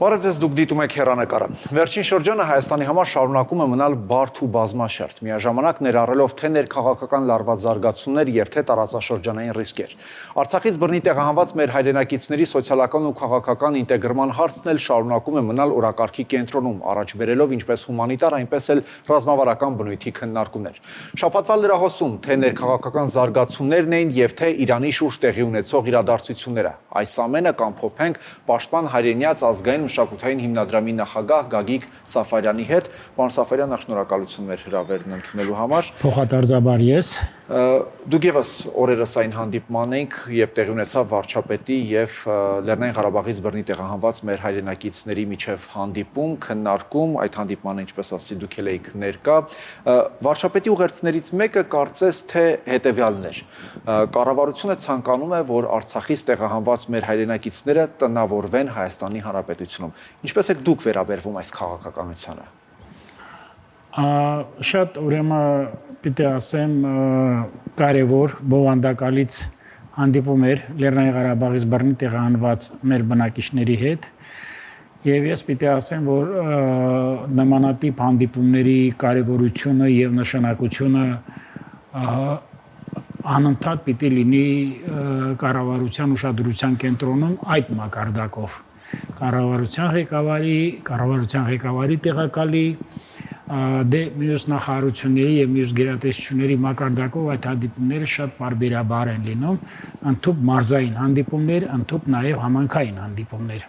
Բարև ձեզ, դուք դիտում եք հեռանկարը։ Վերջին շրջանը Հայաստանի համար շարունակում է մնալ բարդ ու բազմաշերտ, միաժամանակ ներառելով թե ներքաղաքական լարված զարգացումներ եւ թե տարածաշրջանային ռիսկեր։ Արցախից բռնի տեղահանված մեր հայրենակիցների սոցիալական ու քաղաքական ինտեգրման հարցն էլ շարունակում է մնալ օրակարգի կենտրոնում, առաջ բերելով ինչպես հումանիտար, այնպես էլ ռազմավարական բնույթի քննարկումներ։ Շաբաթվա լրահոսում թե ներքաղաքական զարգացումներն էին եւ թե Իրանի շուրջ տեղի ունեցող իրադարձությունները։ Այս ամենը կամփոփենք Պաշտպան հայրենյաց ազգային մշակութային հիմնադրամի նախագահ Գագիկ Սաֆարյանի հետ։ Պարոն Սաֆարյան, շնորհակալություն մեր հրավերն ընդունելու համար։ Փոխադարձաբար ես։ Դուք եւս օրերս այն հանդիպման եք, երբ տեղի ունեցավ վարչապետի եւ Լեռնային Ղարաբաղից բռնի տեղահանված մեր հայրենակիցների միջև հանդիպում, քննարկում, այդ հանդիպմանը, ինչպես ասացի, դուք էլ եք ներկա։ Վարչապետի ուղերձներից մեկը կարծես թե հետեւյալն էր. կառավարությունը ցանկանում է, որ Արցախից տեղահանված մեր հայրենակիցները տնավորվեն Հայաստանի Հանրապետությունում։ Ինչպես եք դուք վերաբերվում այս քաղաքականությանը։ Շատ ուրեմն պիտի ասեմ կարևոր բովանդակալից հանդիպում էր Լեռնային Ղարաբաղից բռնի տեղահանված մեր բնակիչների հետ եւ ես պիտի ասեմ, որ նմանատիպ հանդիպումների կարևորությունը եւ նշանակությունը անընդհատ պիտի լինի կառավարության ուշադրության կենտրոնում այդ մակարդակով կառավարության ղեկավարի տեղակալի դե մյուս նախարարությունների եւ մյուս գերատեսչությունների մակարդակով այդ հանդիպումները շատ բարբերաբար են լինում, ընդհանուր մարզային հանդիպումներ, ընդհանուր նաեւ համանքային հանդիպումներ։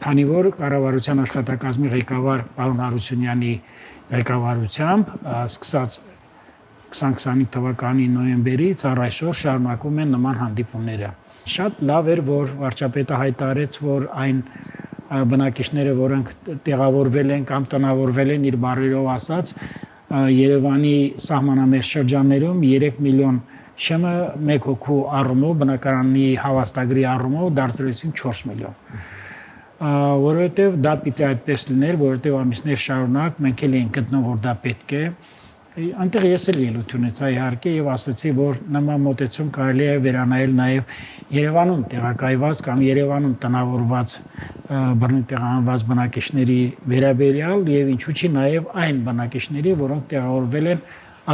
Քանի որ կառավարության աշխատակազմի ղեկավար պարոն Հարությունյանի ղեկավարությամբ սկսած 2025 թվականի նոյեմբերից առ այսօր շարունակում են նման հանդիպումները։ Շատ լավ էր, որ վարչապետը հայտարարեց, որ այն բնակիչները, որոնք տեղավորվել են կամ տնավորվել են իր բառերով ասած, Երևանի սահմանամերձ շրջաններում 3 միլիոն շեմը մեկ հոգու առումով, բնակարանի հավաստագրի առումով դարձրեցին 4 միլիոն։ Որովհետև դա պիտի այդպես լիներ, որովհետև ամիսներ շարունակ մենք էլ ենք գտնում, որ դա պետք է։ Այնտեղ ես էլ ելույթ ունեցա իհարկե եւ ասացի, որ նման մոտեցում կարելի է վերանայել նաեւ Երևանում տեղակայված կամ Երևանում տնավորված բռնի տեղահանված բնակիչների վերաբերյալ եւ ինչու՞ չի նաեւ այն բնակիչների, որոնք տեղավորվել են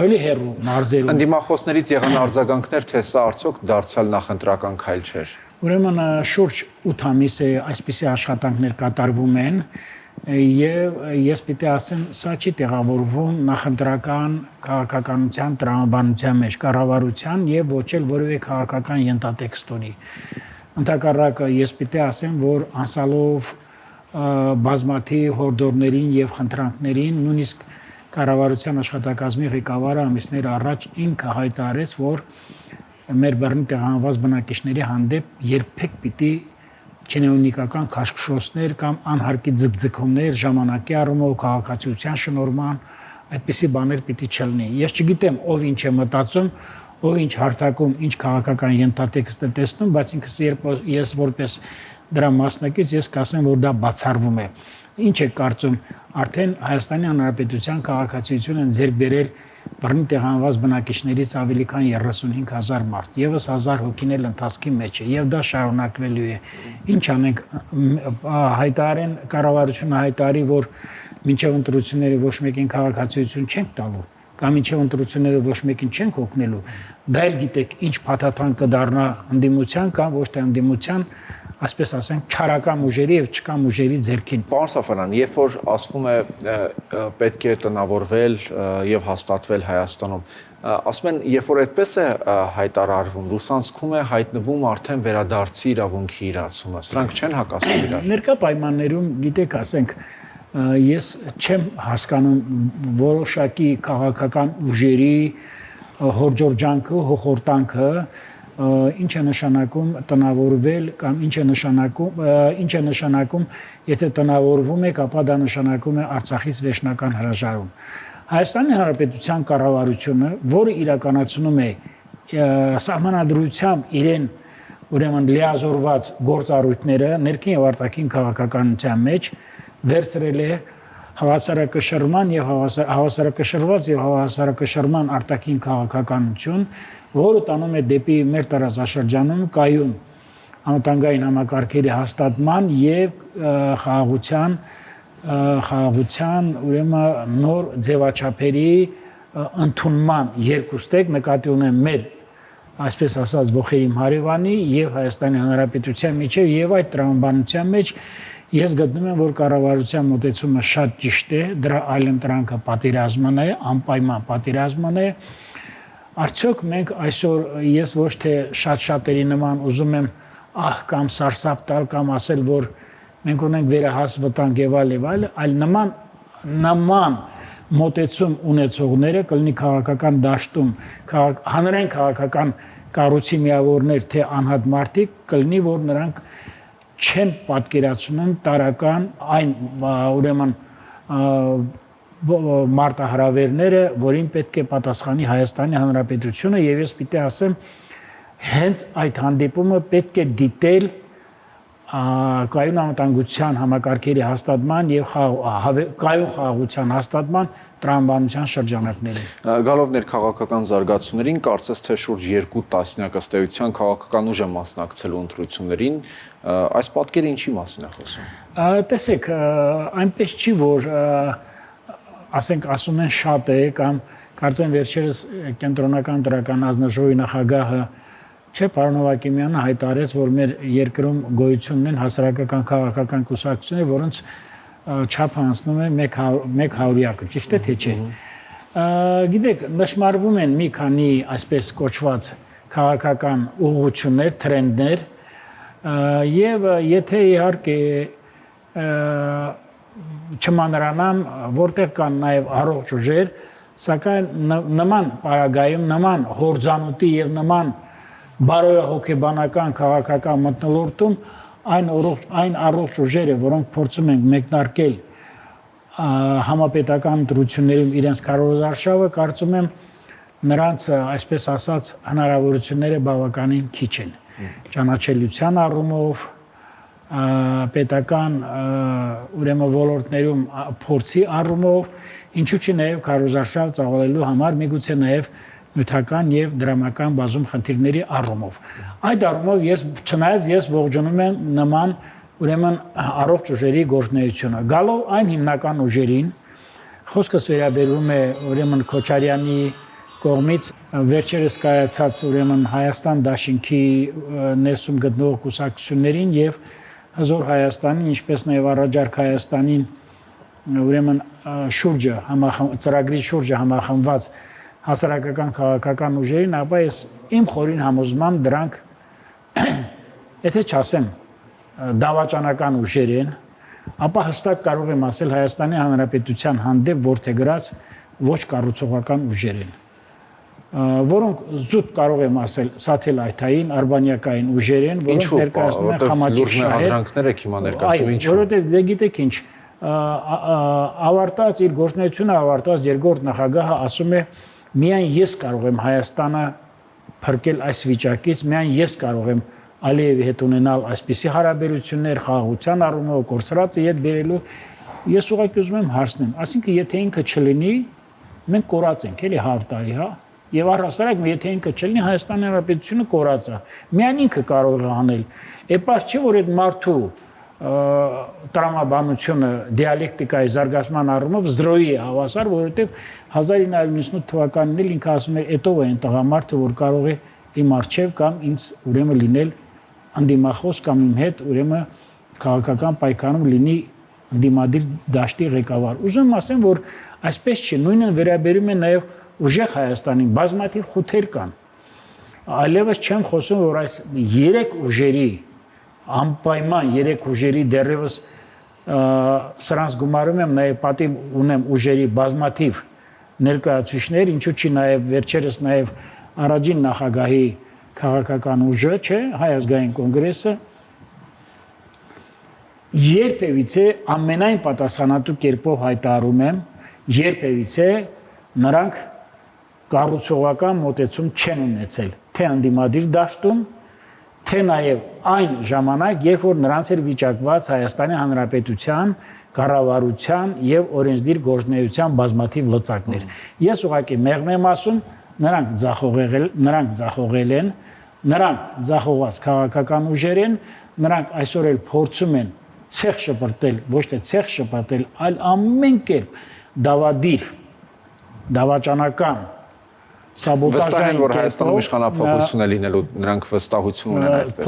ավելի հեռու մարզերում։ Ընդդիմախոսներից եղան արձագանքներ, թե սա արդյոք դարձյալ նախընտրական քայլ չէր։ Ուրեմն շուրջ 8 ամիս է այսպիսի աշխատանքներ կատարվում են եւ ես պիտի ասեմ, սա չի տեղավորվում նախընտրական քաղաքականության տրամաբանության մեջ, կառավարության եւ ոչ էլ որևէ քաղաքական ենթատեքստ ունի։ Ընդհակառակը ես պիտի ասեմ, որ անսալով բազմաթիվ հորդորներին եւ խնդրանքներին, նույնիսկ կառավարության աշխատակազմի ղեկավարը ամիսներ առաջ ինքը հայտարարեց, որ մեր բռնի տեղահանված բնակիչների հանդեպ երբեք պիտի չնեոնիկական քաշքշոցներ կամ անհարկի ձգձգումներ ժամանակի առումով քաղաքացիության շնորհման այդպիսի բաներ պիտի չլինի։ Ես չգիտեմ ով ինչ է մտածում, ով ինչ հարթակում, ինչ քաղաքական ենթատեքստ է տեսնում, բայց ինքս ես որպես դրա մասնակից ես կասեմ, որ դա բացառվում է։ Ինչ է կարծում, արդեն Հայաստանի Հանրապետության քաղաքացիություն են ձեռք բերել բռնի տեղահանված բնակիչներից ավելի քան 35,000 մարդ, եւս 1000 հոգին էլ ընթացքի մեջ է, եւ դա շարունակվելու է։ Ինչ անենք, հայտարարեն կառավարությունը հայտարարի, որ մինչեւ ընտրությունները ոչ մեկին քաղաքացիություն չենք տալու, կամ մինչեւ ընտրությունները ոչ մեկին չենք օգնելու, դա էլ գիտեք ինչ փաթաթան կդառնա ընդդիմության կամ ոչ թե ընդդիմության, այսպես ասենք, չարական ուժերի եւ չկամ ուժերի ձեռքին։ Պարոն Սաֆարյան, երբ որ ասվում է պետք է տնավորվել եւ հաստատվել Հայաստանում, ասում են, երբ որ այդպես է հայտարարվում, լուսանցքում է հայտնվում արդեն վերադարձի իրավունքի իրացումը։ Սրանք չեն հակասում իրար։ Ներկա պայմաններում, գիտեք, ասենք, ես չեմ հասկանում որոշակի քաղաքական ուժերի հորջորջանքը, հոխորտանքը, ինչ է նշանակում տնավորվել կամ ինչ է նշանակում, եթե տնավորվում եք, ապա դա նշանակում է Արցախից վերջնական հրաժարում։ Հայաստանի Հանրապետության կառավարությունը, որը իրականացնում է սահմանադրությամբ իրեն ուրեմն լիազորված գործառույթները ներքին եւ արտաքին քաղաքականության մեջ վերցրել է հավասարակշռման եւ հավասարակշռված եւ հավասարակշռման արտաքին քաղաքականություն, որը տանում է դեպի մեր տարածաշրջանում կայուն անվտանգային համակարգերի հաստատման եւ խաղաղության ուրեմն նոր ձևաչափերի ընդունման երկու ստեկ նկատի ունեմ մեր այսպես ասած ողերիմ հարևանի եւ Հայաստանի Հանրապետության միջեւ եւ այդ տրամաբանության մեջ ես գտնում եմ որ կառավարության մոտեցումը շատ ճիշտ է դրա այլընտրանքը պատերազմն է անպայման պատերազմն է արդյոք մենք այսօր ես ոչ թե շատ-շատերի նման ուզում եմ ահ կամ սարսափ տալ կամ ասել որ մենք ունենք վերահաս վտանգ եւ այլ նման մոտեցում ունեցողները կլինի քաղաքական դաշտում հանրային քաղաքական կառույցի միավորներ թե անհատ մարդիկ կլինի որ նրանք չեն պատկերացնում տարական այն ուրեմն մարտահրավերները որին պետք է պատասխանի Հայաստանի Հանրապետությունը եւ ես պիտի ասեմ հենց այդ հանդիպումը պետք է դիտել կայուն անվտանգության համակարգերի հաստատման եւ կայուն խաղաղության հաստատման տրամաբանության շրջանակներին։ Գալով ներքաղաքական զարգացումներին, կարծես թե շուրջ 2 տասնյակ ըստ էության քաղաքական ուժ է մասնակցելու ընտրություններին, այս պատկերը ինչի մասին է խոսում։ Տեսեք, այնպես չի որ ասենք ասում են շատ է կամ կարծեմ վերջերս կենտրոնական դրական հանձնաժողովի նախագահը Չէ, պարոն Հովակիմյանը հայտարարեց, որ մեր երկրում գոյություն ունեն հասարակական քաղաքական կուսակցություններ, որոնց չափը անցնում է 100-յակը, ճիշտ է թե չէ։ Գիտեք, նշмарվում են մի քանի այսպես կոչված քաղաքական ուղղություններ, տրենդներ, եւ եթե իհարկե չմանրանամ, որտեղ կան նաեւ առողջ ուժեր, սակայն նման պարագայում, նման հորձանուտի եւ նման բարոյահոգեբանական քաղաքական մթնոլորտում այն առողջ ուժերը, որոնք փորձում են մեկնարկել համապետական ընտրություններում իրենց կարողարշավը, կարծում եմ նրանց այսպես ասած հնարավորությունները բավականին քիչ են։ Ճանաչելիության առումով, պետական ուրեմն ոլորտներում փորձի առումով, ինչու՞ չի նաև կարողարշավ ծավալելու համար միգուցե նաև նյութական եւ դրամական բազում խնդիրների առումով։ Այդ առումով չնայած ես ողջունում եմ նման ուրեմն առողջ ուժերի գործունեությունը։ Գալով այն հիմնական ուժերին, խոսքս վերաբերում է ուրեմն Քոչարյանի կողմից վերջերս կայացած ուրեմն Հայաստան դաշինքի ներսում գտնվող կուսակցություններին եւ հզոր Հայաստանին, ինչպես նաեւ առաջարկ Հայաստանին ուրեմն շուրջը ծրագրի շուրջը համախմբված հասարակական քաղաքական ուժերին, ապա ես իմ խորին համոզմամբ դրանք եթե չասեմ դավաճանական ուժեր են, ապա հստակ կարող եմ ասել Հայաստանի Հանրապետության հանդեպ որդեգրած ոչ կառուցողական ուժեր են, որոնք զուտ կարող եմ ասել սաթելայթային, արբանյակային ուժեր են, որոնք ներկայացնում են խամաճի շահեր, հիմա ներկայացնում ինչու։ Որովհետև դե գիտեք ինչ, ավարտած իր գործունեությունը ավարտած երկրորդ նախագահը ասում է միայն ես կարող եմ Հայաստանը փրկել այս վիճակից, միայն ես կարող եմ Ալիևի հետ ունենալ այսպիսի հարաբերություններ, խաղաղության առումով կորցրածը իդ բերելու, ես ուղղակի ուզում եմ հարցնեմ, ասինքն եթե ինքը չլինի, մենք կորած ենք, էլի 100 տարի, հա, եւ առհասարակ եթե ինքը չլինի, Հայաստանի Հանրապետությունը կորած է, միայն ինքը կարող է անել, էպաս չի որ այդ մարդու տրամաբանությունը դիալեկտիկայի զարգացման առումով զրոյի է հավասար, որովհետև 1998 թվականին էլ ինքը ասում էր «Էտով է այն տղամարդը, որ կարող է իմ առջև կամ ինձ ուրեմն լինել անդիմախոս կամ իմ հետ ուրեմն քաղաքական պայքարում լինի դիմադիր դաշտի ղեկավար»։ Ուզում եմ ասեմ, որ այսպես չի, նույնն վերաբերում է նաև ուժեղ Հայաստանին, բազմաթիվ խութեր կան։ Այլևս չեմ խոսում, որ այս 3 ուժերի անպայման 3 ուժերի դեռևս սրանց գումարում եմ նաև պատիվ ունեմ ուժերի բազմաթիվ ներկայացուցիչներ, ինչու՞ չի նաև վերջերս նաև առաջին նախագահի քաղաքական ուժը, չէ, Հայ ազգային կոնգրեսը երբևիցե ամենայն պատասխանատու կերպով հայտարարում եմ, երբևիցե նրանք կառուցողական մոտեցում չեն ունեցել, թե անդիմադիր դաշտում, թե նաև այն ժամանակ, երբ որ նրանց էր վիճակված Հայաստանի Հանրապետության կառավարության եւ օրենսդիր գործունեության բազմաթիվ լծակներ։ Ես ուղղակի մեղմ եմ ասում, նրանք ձախողել են, նրանք ձախողված քաղաքական ուժեր են, նրանք այսօր էլ փորձում են ցեղ շպրտել, ոչ թե ցեղ շպրտել, այլ ամեն կերպ դավադիր, դավաճանական վստահ են, որ Հայաստանում իշխանափոխություն է լինելու, նրանք վստահություն ունեն այդպես։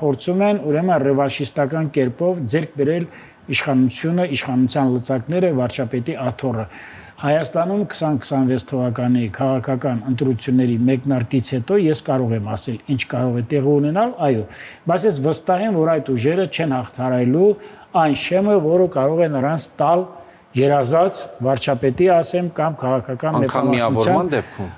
Փորձում են ուրեմն ռևանշիստական կերպով ձեռք բերել իշխանությունը, իշխանության լծակները, վարչապետի աթոռը։ Հայաստանում 2026 թվականի քաղաքական ընտրությունների մեկնարկից հետո ես կարող եմ ասել, ինչ կարող է տեղի ունենալ, այո, բայց ես վստահ եմ, որ այդ ուժերը չեն հաղթահարելու այն շեմը, որը կարող է նրանց տալ երազած վարչապետի, ասեմ, կամ քաղաքական մեծամասնության դեպքում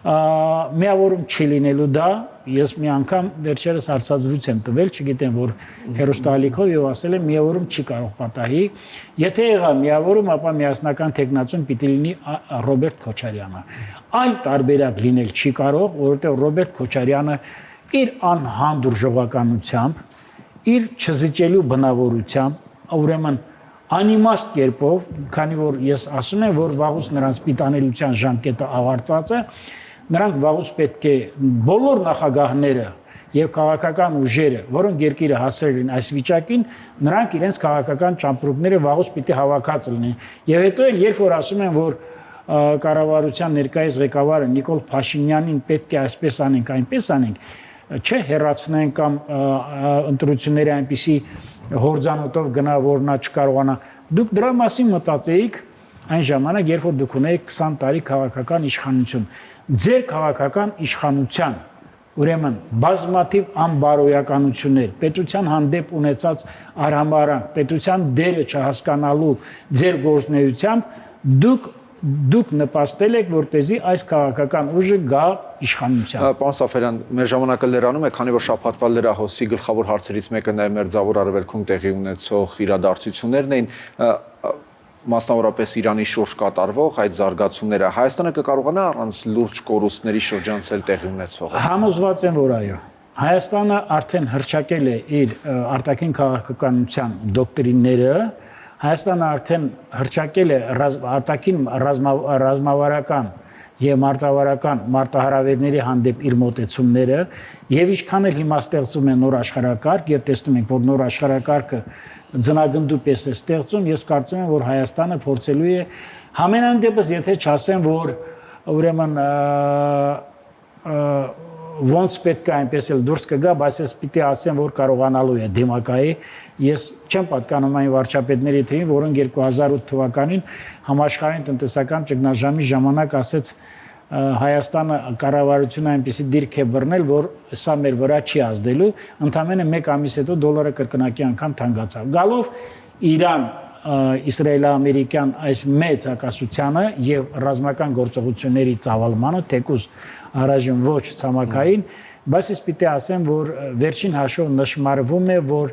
միավորում չի լինելու դա, ես մի անգամ վերջերս հարցազրույց եմ տվել, չգիտեմ, որ հերոստալիքով եւ ասել եմ միավորում չի կարող պատահի, եթե եղա միավորում, ապա միասնական տեխնացիոն պիտի լինի Ռոբերտ Քոչարյանը։ Այլ տարբերակ լինել չի կարող, որովհետեւ Ռոբերտ Քոչարյանը իր անհանդուրժողականությամբ, իր չզիջելու բնավորությամբ, ուրեմն անիմաստ կերպով, քանի որ ես ասում եմ, որ վաղուց նրանց պիտանելիության ժամկետը ավարտված է, նրանք վաղուց պետք է բոլոր նախագահները եւ քաղաքական ուժերը, որոնք երկիրը հասել են այս վիճակին, նրանք իրենց քաղաքական ճամպրուկները վաղուց պիտի հավաքած լինեն։ Եվ հետո էլ երբ որ ասում են, որ կառավարության ներկայիս ղեկավարը Նիկոլ Փաշինյանին պետք է այսպես անենք, այնպես անենք, չէ հերացնեն կամ ընտրությունների այնպիսի հորձանոտով գնա, որ նա չկարողանա։ Դուք դրա մասին մտածեիք այն ժամանակ, երբ որ դուք ունեիք 20 տարի քաղաքական իշխանություն։ Ձեր քաղաքական իշխանության, ուրեմն բազմաթիվ անբարոյականություններ, պետության հանդեպ ունեցած արհամարհանք, պետության դերը չհասկանալու ձեր գործունեությամբ դուք նպաստել եք, որպեսզի այս քաղաքական ուժը գա իշխանության։ Պարոն Սաֆարյան, մեր ժամանակը լրանում է, քանի որ շաբաթվա լրահոսի գլխավոր հարցերից մեկը նաև Մերձավոր Արևելքում տեղի ունեցող իրադարձություններն էին, մասնավորապես Իրանի շուրջ կատարվող այդ զարգացումները, Հայաստանը կկարողանա առանց լուրջ կորուստների շրջանցել տեղի ունեցողը։ Համոզված եմ, որ այո։ Հայաստանը արդեն հռչակել է իր արտաքին քաղաքականության դոկտրինները, Հայաստանը արդեն հռչակել է արտաքին ռազմավարական եւ մարտավարական մարտահրավերների հանդեպ իր մոտեցումները եւ ինչքան էլ հիմա ստեղծում են նոր աշխարհակարգ եւ տեսնում ենք, որ նոր աշխարհակարգը ձնագնդու պես է ստեղծում, ես կարծում եմ, որ Հայաստանը փորձելու է համենայն դեպս, եթե չասեմ, որ ուրեմն ոնց պետք է այնպես էլ դուրս կգա, բայց ես պիտի ասեմ, որ կարողանալու է դիմակայի։ Ես չեմ պատկանում այն վարչապետների թվին, որոնք 2008 թվականին համաշխարհային տնտեսական ճգնաժամի ժամանակ ասեց Հայաստանը կառավարությունը այնպեսի դիրք է բռնել, որ սա մեր վրա չի ազդելու, ընդամենը 1 ամիս հետո դոլարը կրկնակի անգամ թանկացավ։ Գալով Իրան, իսրայելա-ամերիկյան այս մեծ հակասությանը եւ ռազմական գործողությունների ծավալմանը, թեկուզ առայժմ ոչ ցամաքային, բայց ես պիտի ասեմ, որ վերջին հաշվով նշмарվում է, որ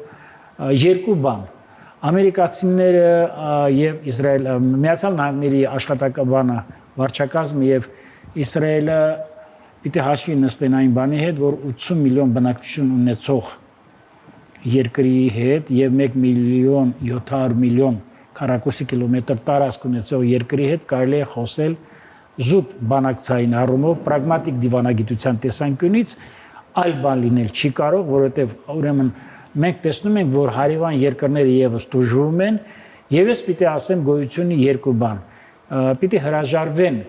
երկու բան ամերիկացիները եւ Իսրայել Միացյալ Նահանգների աշխատակազմը վարչակազմը եւ Իսրայելը պիտի հաշվի նստեն այն բանի հետ, որ 80 միլիոն բնակչություն ունեցող երկրի հետ եւ 1 միլիոն 700 միլիոն քառակուսի կիլոմետր տարածք ունեցող երկրի հետ կարելի է խոսել զուտ բանակցային առումով, պրագմատիկ դիվանագիտության տեսանկյունից այլ բան լինել չի կարող, որովհետեւ ուրեմն մենք տեսնում ենք, որ հարևան երկրները եւս դժվում են, եւ ես պիտի ասեմ գոյությունի երկու բան։ Պիտի հրաժարվեն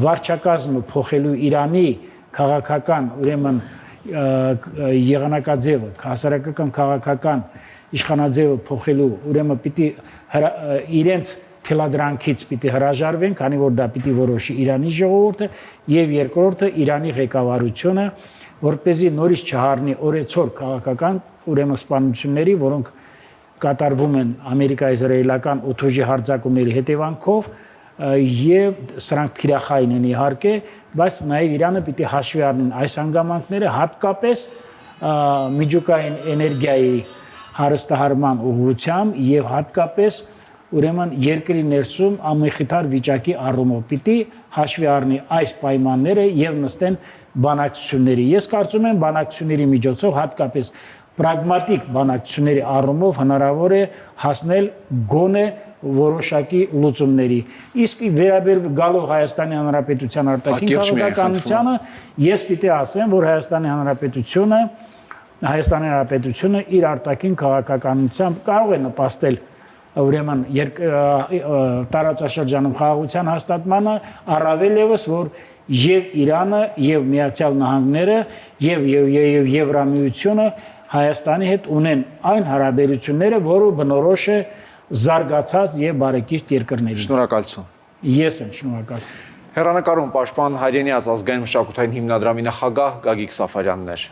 վարչակազմը փոխելու Իրանի քաղաքական, ուրեմն եղանակաձևը, հասարակական քաղաքական իշխանաձևը փոխելու, ուրեմն պիտի իրենց թելադրանքից պիտի հրաժարվեն, քանի որ դա պիտի որոշի Իրանի ժողովուրդը, եւ երկրորդը Իրանի ղեկավարությունը, որպեսզի նորից չհառնի օրեցօր քաղաքական ուրեմն սպանությունների, որոնք կատարվում են ամերիկա-իսրայելական օդուժի հարձակումների հետևանքով եւ սրանք թիրախային են իհարկե, բայց նաեւ Իրանը պիտի հաշվի առնեն այս հանգամանքները, հատկապես միջուկային էներգիայի հարստահարման ուղղությամբ եւ հատկապես ուրեմն երկրի ներսում ամենախիթար վիճակի առումով պիտի հաշվի առնի այս պայմանները եւ նստեն բանակցությունների։ Ես կարծում եմ բանակցությունների միջոցով հատկապես պրագմատիկ բանակցությունների առումով հնարավոր է հասնել գոնե որոշակի լուծումների։ Իսկ գալով Հայաստանի Հանրապետության արտաքին քաղաքականությանը, ես պիտի ասեմ, որ Հայաստանի Հանրապետությունը իր արտաքին քաղաքականությամբ կարող է նպաստել ուրեմն տարածաշրջանում խաղաղության հաստատմանը, առավել ևս որ եւ Իրանը եւ Միացյալ Նահանգները եւ Եվրամիությունը Հայաստանի հետ ունեն այն հարաբերությունները, որը բնորոշ է զարգացած եւ բարեկիրթ երկրներին։ Շնորհակալություն։ Ես եմ շնորհակալ։ Հեռանկարում պաշտպան Հայրենիաց ազգային մշակութային հիմնադրամի նախագահ Գագիկ Սաֆարյանն էր։